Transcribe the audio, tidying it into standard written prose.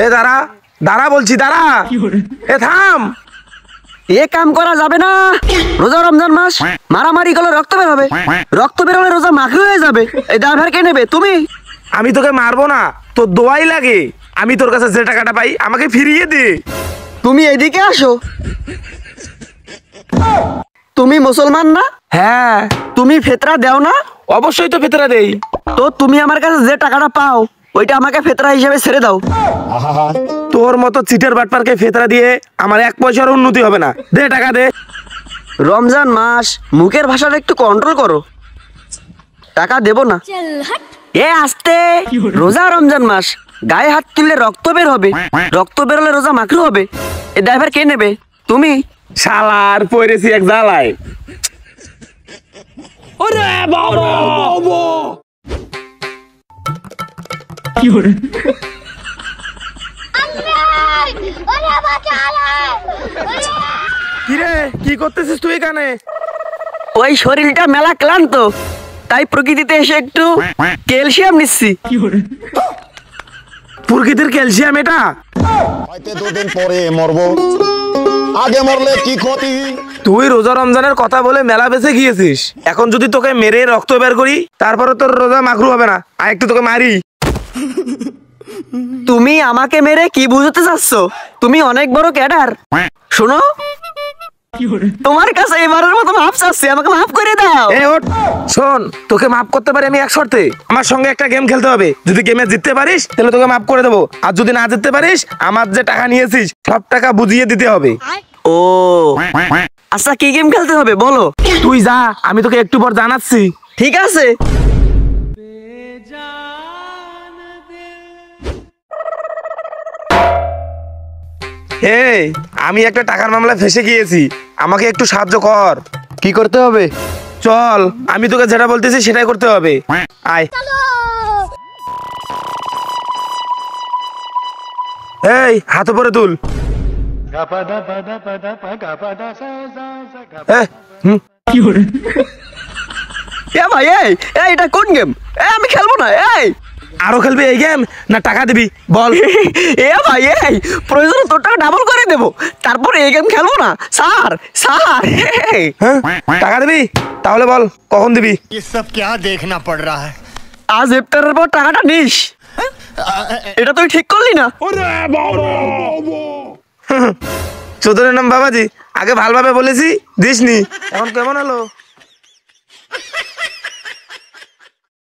এ দাঁড়া দাঁড়া বলছি, দাঁড়া। এ থাম। এ কাম করা যাবে না। রোজা রমজান মাস, মারামারি করলে রক্ত বের হবে, রক্ত বের হলে রোজা মাখরি হয়ে যাবে। এই ড্রাইভার কে নেবে? তুমি? আমি তোকে মারবো না, তোর দোয়াই লাগে। আমি তোর কাছে যে টাকাটা পাই আমাকে ফিরিয়ে দে। তুমি এদিকে আসো। তুমি মুসলমান না? হ্যাঁ। তুমি ফেতরা দাও না? অবশ্যই তো ফেতরা দেই। তো তুমি আমার কাছে যে টাকাটা পাও ওইটা আমাকে ফেতরা হিসেবে ছেড়ে দাও। তোর মতো চিটার বাটপারকে ফেতরা দিয়ে আমার এক পয়সার উন্নতি হবে না। দে টাকা দে। রমজান মাস, মুখের ভাষাটা একটু কন্ট্রোল করো। টাকা দেব না। এ আস্তে। রোজা রমজান মাস, গায়ে হাত তুললে রক্ত বের হবে, রক্ত বের হলে রোজা মাখরু হবে। এ ড্রাইভার কে নেবে? তুমি? শালার পড়েছি এক জ্বালায়। ওরে বাবা কিরে, কি করতেছিস তুই এখানে? ওই শরীরটা মেলা ক্লান্ত, তাই প্রকৃতিতে এসে একটু ক্যালসিয়াম নিচ্ছি। প্রকৃতির ক্যালসিয়াম এটা? হয়তো 2 দিন পরে মরবো, আগে মরলে কি ক্ষতি? তুই রোজা রমজানের কথা বলে মেলা বেঁচে গিয়েছিস। এখন যদি তোকে মেরে রক্ত বের করি তারপরে তোর রোজা মাখরু হবে না। আর একটু তোকে মারি। তুমি আমাকে মেরে কি বুঝতে চাচ্ছ? তুমি অনেক বড় ক্যাডার। শোনো, তোমার কাছে এবারের মতো মাফ চাচ্ছি, আমাকে মাফ করে দাও। এ ওঠ, শোন, তোকে মাফ করতে পারি আমি এক শর্তে। আমার সঙ্গে একটা গেম খেলতে হবে। যদি গেমে জিততে পারিস তাহলে তোকে মাফ করে দেবো, আর যদি না জিততে পারিস আমার যে টাকা নিয়েছিস সব টাকা বুঝিয়ে দিতে হবে। ও আচ্ছা, কি গেম খেলতে হবে বলো? তুই যা, আমি তোকে একটু পর জানাচ্ছি। ঠিক আছে। এই, আমি একটা টাকার মামলায় ফেসে গিয়েছি, আমাকে একটু সাহায্য কর। কি করতে হবে? চল, আমি তোকে যেটা বলতেছি সেটাই করতে হবে। আয়। এই, হাত উপরে তুল। ভাই, এটা কোন গেম? আমি খেলবো না। আরো খেলবি এই গেম? না টাকা দিবি বল। ভাই, প্রয়োজন তোর টাকা ডাবল করে দেবো, তারপরে এই গেম খেলবো না। Sir sir. হ্যাঁ, টাকা দিবি? তাহলে বল কখন দিবি? ये सब क्या देखना पड़ रहा है? আজ ইফতারের পর টাকাটা নিস। এটা তুই ঠিক করলি না। চোদনের নাম বাবাজি, আগে ভালোভাবে বলেছি দিসনি, এখন কেমন হলো?